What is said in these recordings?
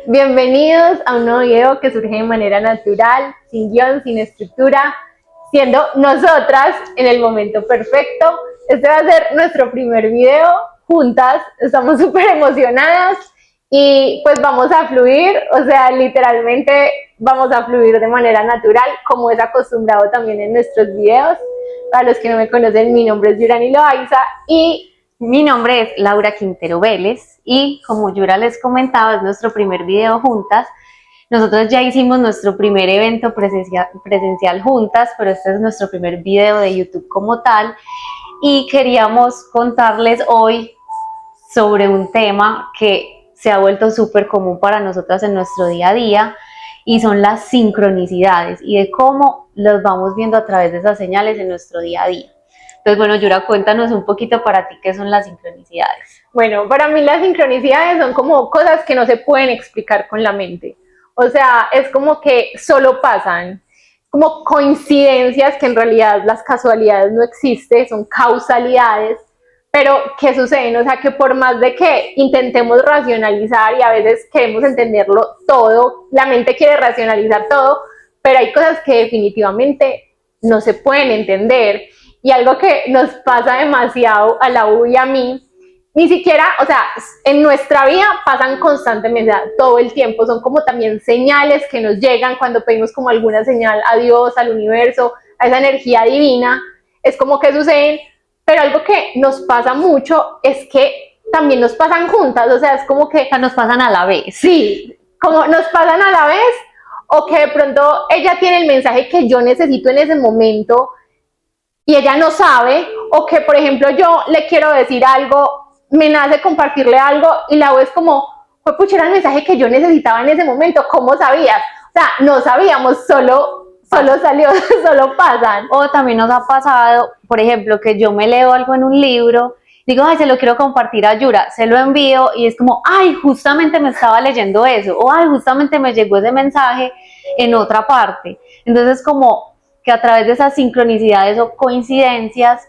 Bienvenidos a un nuevo video que surge de manera natural, sin guión, sin estructura, siendo nosotras en el momento perfecto. Este va a ser nuestro primer video juntas, estamos súper emocionadas y pues vamos a fluir, o sea, literalmente vamos a fluir de manera natural, como es acostumbrado también en nuestros videos. Para los que no me conocen, mi nombre es Yurani Loaiza y mi nombre es Laura Quintero Vélez y como Yura les comentaba, es nuestro primer video juntas. Nosotros ya hicimos nuestro primer evento presencial juntas, pero este es nuestro primer video de YouTube como tal y queríamos contarles hoy sobre un tema que se ha vuelto súper común para nosotras en nuestro día a día y son las sincronicidades y de cómo los vamos viendo a través de esas señales en nuestro día a día. Entonces, bueno, Yura, cuéntanos un poquito para ti qué son las sincronicidades. Bueno, para mí las sincronicidades son como cosas que no se pueden explicar con la mente. O sea, es como que solo pasan, como coincidencias que en realidad las casualidades no existen, son causalidades, pero ¿qué suceden? O sea, que por más de que intentemos racionalizar y a veces queremos entenderlo todo, la mente quiere racionalizar todo, pero hay cosas que definitivamente no se pueden entender. Y algo que nos pasa demasiado a la U y a mí, ni siquiera, o sea, en nuestra vida pasan constantemente, todo el tiempo, son como también señales que nos llegan cuando pedimos como alguna señal a Dios, al universo, a esa energía divina, es como que suceden, pero algo que nos pasa mucho es que también nos pasan juntas, o sea, es como que... O sea, nos pasan a la vez. Sí, como nos pasan a la vez, o que de pronto ella tiene el mensaje que yo necesito en ese momento, y ella no sabe, o que por ejemplo yo le quiero decir algo, me nace compartirle algo y la voz es como, pues pucha, era el mensaje que yo necesitaba en ese momento, ¿cómo sabías? O sea, no sabíamos, solo salió, solo pasan. O también nos ha pasado, por ejemplo, que yo me leo algo en un libro, digo, ay, se lo quiero compartir a Yura, se lo envío y es como, ay, justamente me estaba leyendo eso, o ay, justamente me llegó ese mensaje en otra parte. Entonces, como que a través de esas sincronicidades o coincidencias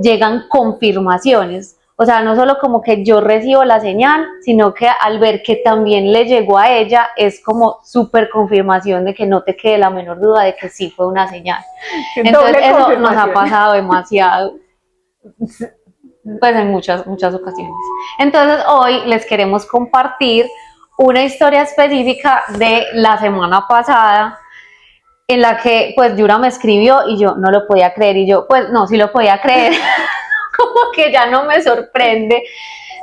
llegan confirmaciones. O sea, no solo como que yo recibo la señal, sino que al ver que también le llegó a ella, es como súper confirmación de que no te quede la menor duda de que sí fue una señal. Entonces eso nos ha pasado demasiado, pues en muchas ocasiones. Entonces hoy les queremos compartir una historia específica de la semana pasada, en la que pues Yura me escribió y yo no lo podía creer y yo pues no, sí lo podía creer, como que ya no me sorprende,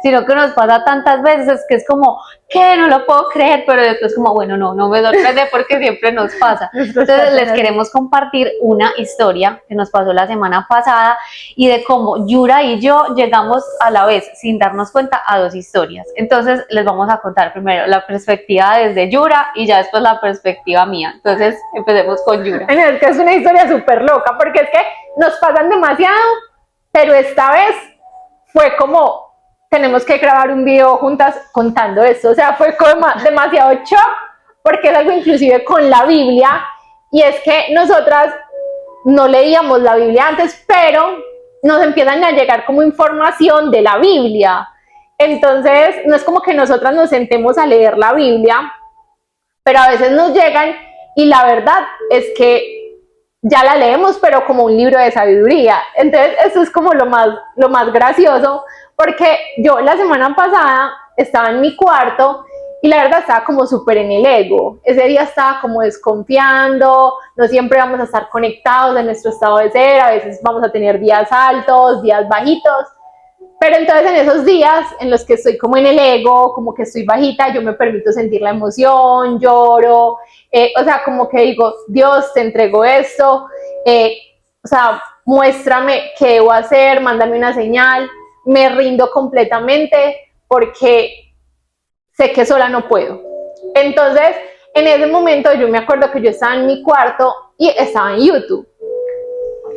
sino que nos pasa tantas veces que es como, ¿qué? No lo puedo creer, pero después como, bueno, no me sorprende porque siempre nos pasa. Entonces les queremos compartir una historia que nos pasó la semana pasada y de cómo Yura y yo llegamos a la vez, sin darnos cuenta, a dos historias. Entonces les vamos a contar primero la perspectiva desde Yura y ya después la perspectiva mía. Entonces empecemos con Yura. Es que es una historia súper loca, porque es que nos pasan demasiado, pero esta vez fue como, tenemos que grabar un video juntas contando esto, o sea, fue como demasiado shock, porque es algo inclusive con la Biblia, y es que nosotras no leíamos la Biblia antes, pero nos empiezan a llegar como información de la Biblia, entonces no es como que nosotras nos sentemos a leer la Biblia, pero a veces nos llegan, y la verdad es que ya la leemos, pero como un libro de sabiduría. Entonces, eso es como lo más gracioso, porque yo la semana pasada estaba en mi cuarto y la verdad estaba como súper en el ego. Ese día estaba como desconfiando, no siempre vamos a estar conectados en nuestro estado de ser, a veces vamos a tener días altos, días bajitos. Pero entonces en esos días en los que estoy como en el ego, como que estoy bajita, yo me permito sentir la emoción, lloro, o sea, como que digo, Dios, te entrego esto, o sea, muéstrame qué debo hacer, mándame una señal, me rindo completamente porque sé que sola no puedo. Entonces, en ese momento yo me acuerdo que yo estaba en mi cuarto y estaba en YouTube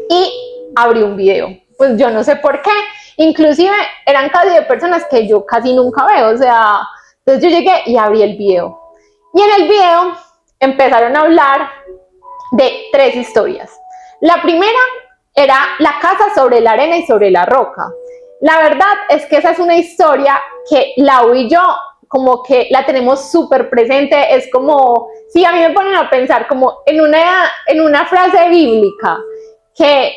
y abrí un video, pues yo no sé por qué, inclusive eran casi de personas que yo casi nunca veo, o sea, entonces yo llegué y abrí el video. Y en el video empezaron a hablar de tres historias. La primera era la casa sobre la arena y sobre la roca. La verdad es que esa es una historia que Lau y yo como que la tenemos súper presente, es como, sí, a mí me ponen a pensar como en una frase bíblica que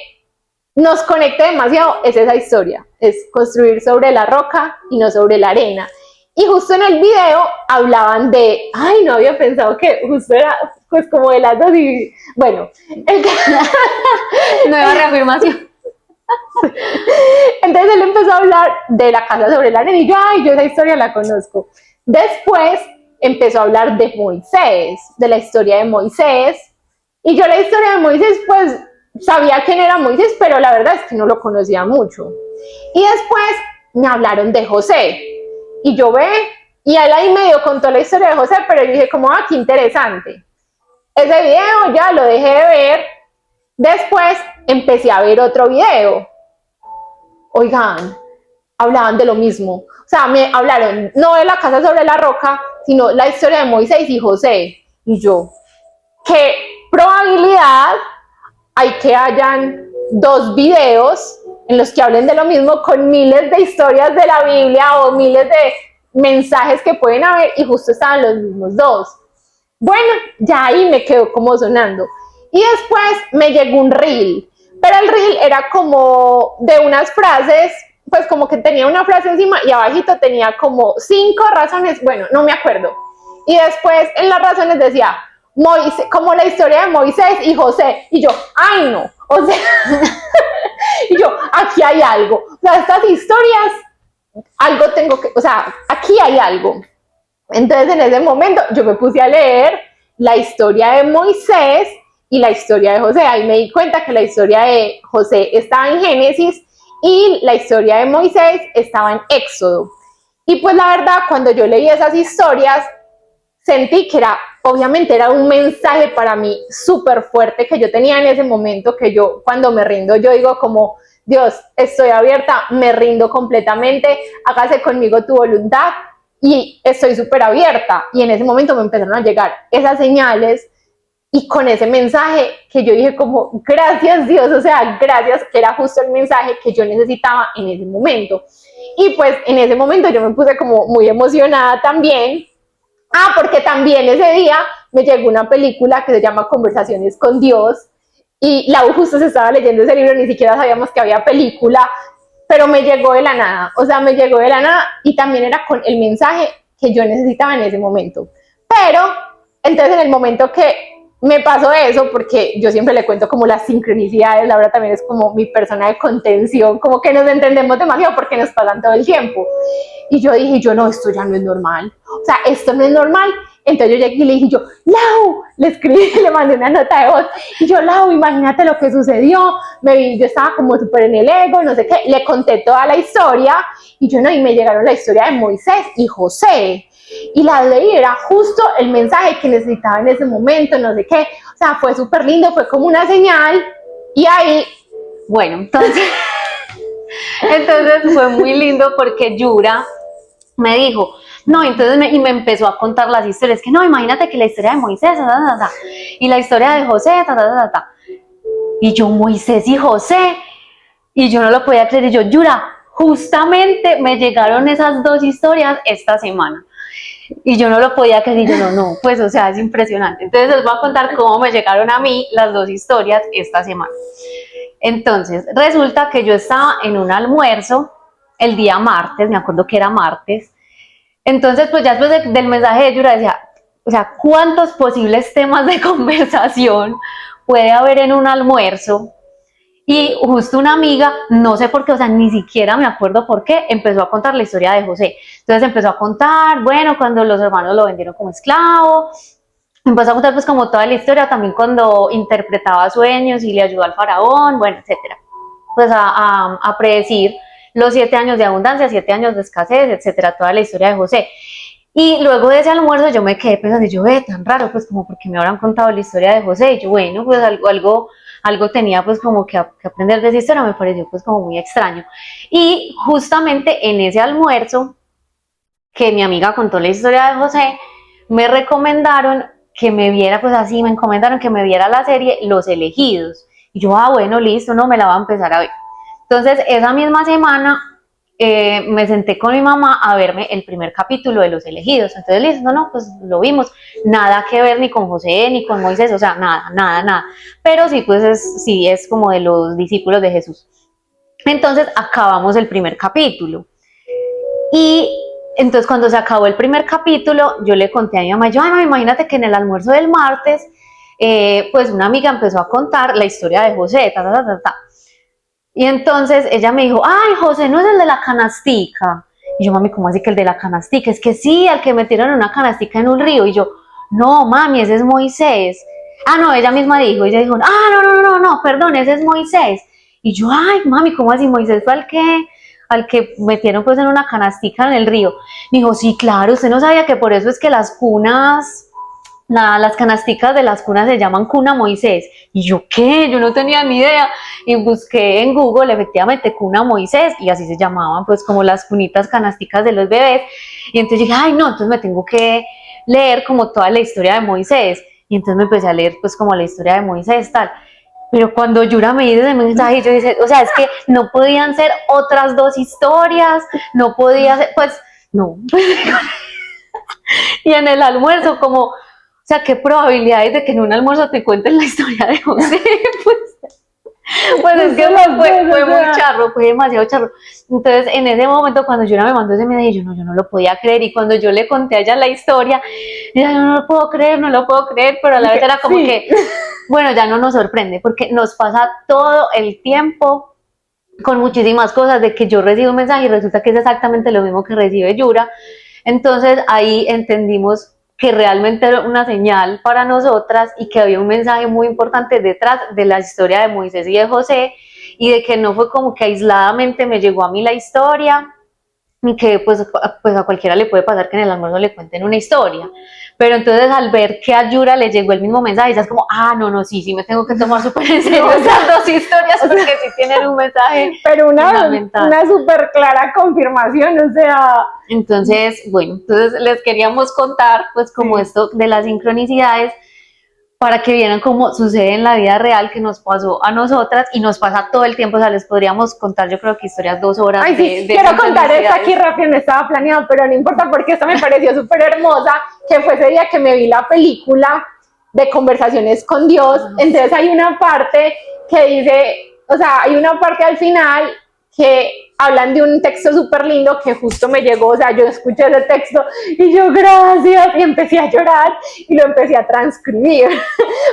nos conecta demasiado, es esa historia, es construir sobre la roca y no sobre la arena. Y justo en el video hablaban de, ay, no había pensado que justo era pues como de las dos y bueno, Nueva reafirmación. entonces él empezó a hablar de la casa sobre la arena y yo, ay, yo esa historia la conozco. Después empezó a hablar de Moisés, de la historia de Moisés, y yo la historia de Moisés pues sabía quién era Moisés, pero la verdad es que no lo conocía mucho. Y después me hablaron de José, y yo y él ahí medio contó la historia de José, pero yo dije como, ah, qué interesante. Ese video ya lo dejé de ver, después empecé a ver otro video. Oigan, hablaban de lo mismo. O sea, me hablaron no de la casa sobre la roca, sino la historia de Moisés y José. Y yo, ¿qué probabilidad hay que hayan dos videos en los que hablen de lo mismo con miles de historias de la Biblia o miles de mensajes que pueden haber y justo estaban los mismos dos? Bueno, ya ahí me quedó como sonando. Y después me llegó un reel, pero el reel era como de unas frases, pues como que tenía una frase encima y abajito tenía como 5 razones, bueno, no me acuerdo. Y después en las razones decía, Moisés, como la historia de Moisés y José. Y yo, ay no, o sea, y yo, aquí hay algo. O sea, estas historias, algo tengo que, o sea, aquí hay algo. Entonces en ese momento yo me puse a leer la historia de Moisés y la historia de José. Ahí me di cuenta que la historia de José estaba en Génesis y la historia de Moisés estaba en Éxodo. Y pues la verdad, cuando yo leí esas historias, sentí que obviamente era un mensaje para mí súper fuerte que yo tenía en ese momento, que yo cuando me rindo, yo digo como, Dios, estoy abierta, me rindo completamente, hágase conmigo tu voluntad y estoy súper abierta. Y en ese momento me empezaron a llegar esas señales y con ese mensaje que yo dije como, gracias Dios, o sea, gracias, que era justo el mensaje que yo necesitaba en ese momento. Y pues en ese momento yo me puse como muy emocionada también. Ah, porque también ese día me llegó una película que se llama Conversaciones con Dios y la justo se estaba leyendo ese libro, ni siquiera sabíamos que había película, pero me llegó de la nada, o sea, me llegó de la nada y también era con el mensaje que yo necesitaba en ese momento. Pero, entonces en el momento que me pasó eso, porque yo siempre le cuento como las sincronicidades, Laura también es como mi persona de contención, como que nos entendemos demasiado porque nos pasan todo el tiempo. Y yo dije, yo no, esto ya no es normal, o sea, esto no es normal. Entonces yo llegué y le dije, Lau, le escribí, le mandé una nota de voz, y yo, Lau, imagínate lo que sucedió, yo estaba como súper en el ego, no sé qué, le conté toda la historia, y yo no, y me llegaron la historia de Moisés y José, y la leí, era justo el mensaje que necesitaba en ese momento, no sé qué, o sea, fue súper lindo, fue como una señal, y ahí, bueno, entonces fue muy lindo porque Yura me dijo, no, entonces me empezó a contar las historias, que no, imagínate que la historia de Moisés, y la historia de José, y yo, Moisés y José, y yo no lo podía creer, y yo, Yura, justamente me llegaron esas dos historias esta semana, y yo no lo podía creer, y yo, no, pues, o sea, es impresionante. Entonces les voy a contar cómo me llegaron a mí las dos historias esta semana. Entonces, resulta que yo estaba en un almuerzo el día martes, me acuerdo que era martes. Entonces, pues ya después del mensaje de Yura decía, o sea, ¿cuántos posibles temas de conversación puede haber en un almuerzo? Y justo una amiga, no sé por qué, o sea, ni siquiera me acuerdo por qué, empezó a contar la historia de José. Entonces empezó a contar, bueno, cuando los hermanos lo vendieron como esclavo, empezó a contar pues como toda la historia, también cuando interpretaba sueños y le ayudó al faraón, bueno, etcétera. Pues a predecir los 7 años de abundancia, 7 años de escasez, etcétera, toda la historia de José. Y luego de ese almuerzo yo me quedé pensando, yo, tan raro, pues como porque me habrán contado la historia de José, y yo, bueno, pues algo tenía pues como que aprender de esa historia, me pareció pues como muy extraño. Y justamente en ese almuerzo, que mi amiga contó la historia de José, me recomendaron que me viera, pues así, me encomendaron que me viera la serie Los Elegidos. Y yo, bueno, listo, no, me la voy a empezar a ver. Entonces, esa misma semana me senté con mi mamá a verme el primer capítulo de Los Elegidos. Entonces le dije, no, pues lo vimos, nada que ver ni con José ni con Moisés, o sea, nada, pero sí, pues sí es como de los discípulos de Jesús. Entonces acabamos el primer capítulo y entonces cuando se acabó el primer capítulo yo le conté a mi mamá, yo, ay, mamá, imagínate que en el almuerzo del martes pues una amiga empezó a contar la historia de José, y entonces ella me dijo, ay, José no es el de la canastica. Y yo, mami, ¿cómo así que el de la canastica? Es que sí, al que metieron en una canastica en un río. Y yo, no, mami, ese es Moisés. Ah, no, ella misma dijo, ella dijo, no, perdón, ese es Moisés. Y yo, ay, mami, ¿cómo así? Moisés fue al que metieron pues en una canastica en el río. Me dijo, sí, claro, usted no sabía que por eso es que las cunas, las canasticas de las cunas se llaman cuna Moisés. Y yo, ¿qué? Yo no tenía ni idea. Y busqué en Google, efectivamente, cuna Moisés, y así se llamaban, pues como las cunitas canasticas de los bebés. Y entonces dije, ay, no, entonces me tengo que leer como toda la historia de Moisés. Y entonces me empecé a leer pues como la historia de Moisés, tal. Pero cuando Yura me dice ese mensaje, yo dije, o sea, es que no podían ser otras dos historias, no podía ser, pues, no. Y en el almuerzo, como, o sea, ¿qué probabilidades de que en un almuerzo te cuenten la historia de José? Pues es que fue muy charro, fue demasiado charro. Entonces, en ese momento, cuando Yura me mandó ese mensaje, yo no lo podía creer. Y cuando yo le conté a ella la historia, ella, no lo puedo creer, pero a la vez era como que, bueno, ya no nos sorprende, porque nos pasa todo el tiempo con muchísimas cosas, de que yo recibo un mensaje y resulta que es exactamente lo mismo que recibe Yura. Entonces, ahí entendimos que realmente era una señal para nosotras y que había un mensaje muy importante detrás de la historia de Moisés y de José, y de que no fue como que aisladamente me llegó a mí la historia, y que pues a cualquiera le puede pasar que en el almuerzo le cuenten una historia. Pero entonces al ver que a Yura le llegó el mismo mensaje, ya es como, no, sí me tengo que tomar súper en serio esas dos historias, porque sí tienen un mensaje pero fundamental. Una súper clara confirmación, o sea. Entonces, bueno, entonces les queríamos contar pues como esto de las sincronicidades, para que vieran cómo sucede en la vida real, que nos pasó a nosotras y nos pasa todo el tiempo. O sea, les podríamos contar, yo creo que historias 2 horas. Ay, sí, quiero contar esto aquí rápido, no estaba planeado, pero no importa porque esto me pareció súper hermosa, que fue ese día que me vi la película de Conversaciones con Dios. Entonces hay una parte que dice, o sea, hay una parte al final que hablan de un texto súper lindo que justo me llegó, o sea, yo escuché ese texto y yo, gracias, y empecé a llorar y lo empecé a transcribir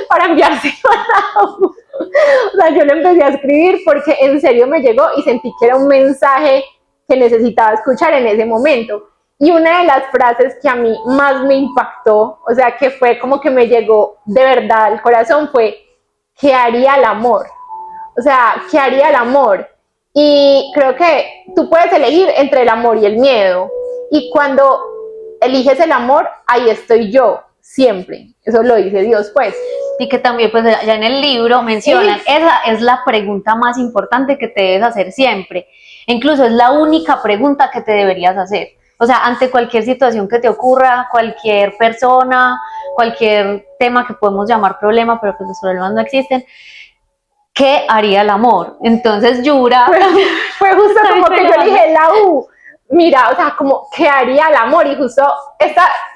para enviárselo a la. O sea, yo lo empecé a escribir porque en serio me llegó y sentí que era un mensaje que necesitaba escuchar en ese momento. Y una de las frases que a mí más me impactó, o sea, que fue como que me llegó de verdad al corazón, fue, ¿qué haría el amor? O sea, ¿qué haría el amor? Y creo que tú puedes elegir entre el amor y el miedo. Y cuando eliges el amor, ahí estoy yo, siempre. Eso lo dice Dios, pues. Y que también, pues, ya en el libro mencionan, esa es la pregunta más importante que te debes hacer siempre. Incluso es la única pregunta que te deberías hacer. O sea, ante cualquier situación que te ocurra, cualquier persona, cualquier tema que podemos llamar problema, pero pues los problemas no existen, ¿qué haría el amor? Entonces Yura fue justo como que yo dije mira, o sea, como ¿qué haría el amor? Y justo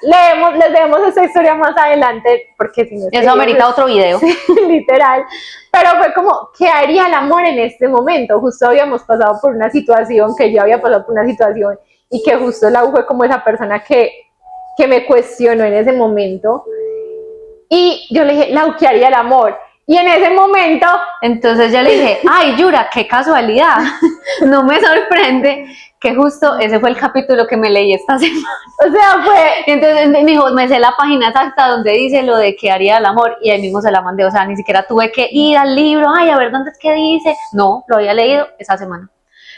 les demos esta historia más adelante, porque si no eso amerita otro video. Sí, literal, pero fue como ¿qué haría el amor en este momento? Justo habíamos pasado por una situación, que yo había pasado por una situación, y que justo fue como esa persona que me cuestionó en ese momento, y yo le dije, ¿qué haría el amor? Y en ese momento, entonces yo le dije, ay, Yura, qué casualidad, no me sorprende que justo ese fue el capítulo que me leí esta semana. O sea, y entonces me dijo, me sé la página exacta donde dice lo de qué haría el amor, y ahí mismo se la mandé. O sea, ni siquiera tuve que ir al libro, ay, a ver dónde es que dice. No, lo había leído esa semana.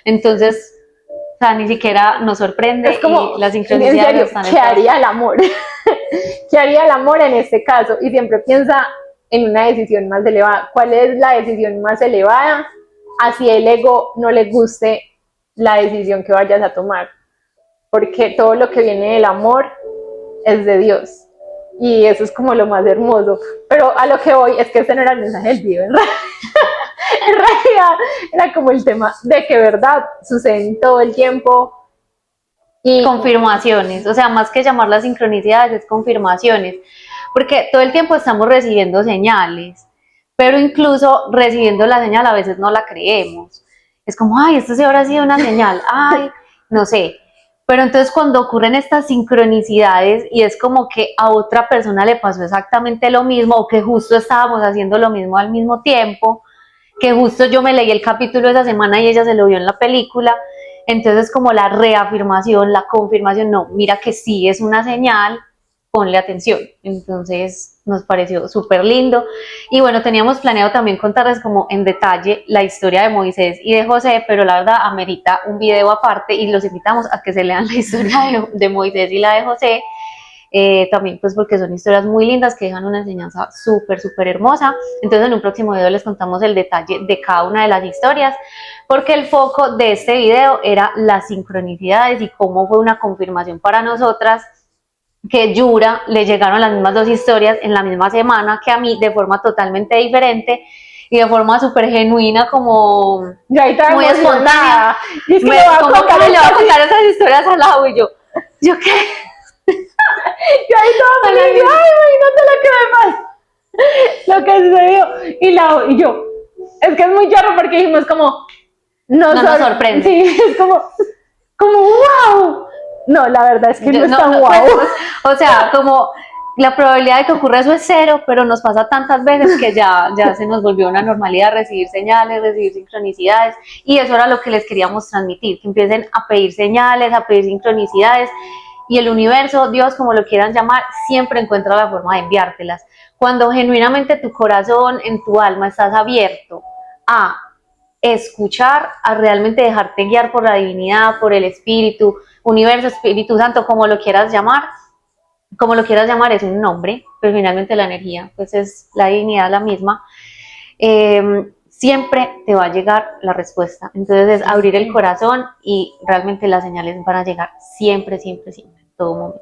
Entonces, o sea, ni siquiera nos sorprende, es como, y las sincronicidades están en ¿qué haría el amor? ¿Qué haría el amor en este caso? Y siempre piensa en una decisión más elevada. ¿Cuál es la decisión más elevada? Así el ego no le guste la decisión que vayas a tomar, porque todo lo que viene del amor es de Dios, y eso es como lo más hermoso. Pero a lo que voy es que este no era el mensaje del video, ¿verdad? en realidad era como el tema de que verdad suceden todo el tiempo y Confirmaciones, o sea, más que llamarlas sincronicidades, es confirmaciones, porque todo el tiempo estamos recibiendo señales, pero incluso recibiendo la señal a veces no la creemos. Es como, ay, esto sí habrá sido una señal, ay, no sé. Pero entonces cuando ocurren estas sincronicidades y es como que a otra persona le pasó exactamente lo mismo o que justo estábamos haciendo lo mismo al mismo tiempo, que justo yo me leí el capítulo esa semana y ella se lo vio en la película, entonces como la reafirmación, la confirmación, no, mira que sí es una señal, ponle atención. Entonces nos pareció súper lindo. Y bueno, teníamos planeado también contarles como en detalle la historia de Moisés y de José, pero la verdad amerita un video aparte y los invitamos a que se lean la historia de Moisés y la de José. También pues porque son historias muy lindas que dejan una enseñanza súper hermosa. Entonces en un próximo video les contamos el detalle de cada una de las historias, porque el foco de este video era las sincronicidades y cómo fue una confirmación para nosotras que Yura le llegaron las mismas dos historias en la misma semana que a mí, de forma totalmente diferente y de forma súper genuina, como yo ahí estaba muy espontánea. emocionada. Y es que Me, le voy a como contar que le voy a esta- contar esas historias al lado y yo qué. yo ahí estaba feliz, ay, imagínate lo que me pasa, lo que sucedió. Y yo, es que es muy charro porque dijimos como, No nos sorprende. Sí, es como wow. No, la verdad es que no es tan No, wow. pues, o sea, como la probabilidad de que ocurra eso es cero, pero nos pasa tantas veces que ya se nos volvió una normalidad recibir señales, recibir sincronicidades, y eso era lo que les queríamos transmitir, que empiecen a pedir señales, a pedir sincronicidades, y el universo, Dios, como lo quieran llamar, siempre encuentra la forma de enviártelas. Cuando genuinamente tu corazón, en tu alma, estás abierto a escuchar, a realmente dejarte guiar por la divinidad, por el espíritu, universo, Espíritu Santo, como lo quieras llamar, es un nombre, pero finalmente la energía, pues es la divinidad la misma, siempre te va a llegar la respuesta. Entonces es abrir el corazón y realmente las señales van a llegar siempre, en todo momento.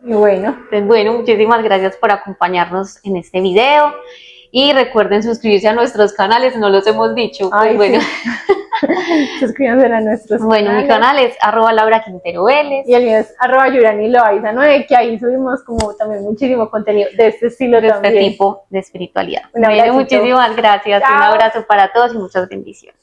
Y bueno, Entonces, bueno, muchísimas gracias por acompañarnos en este video. Y recuerden suscribirse a nuestros canales, no los hemos dicho. Pues ay, bueno, sí. Suscríbanse a nuestros bueno, mi canales. canal es @Laura Quintero Vélez. Y el mío es @YuraniLoaiza9, que ahí subimos como también muchísimo contenido de este estilo De este también. tipo de espiritualidad. Un Bueno, abracito. muchísimas gracias. Un Chao. abrazo para todos y muchas bendiciones.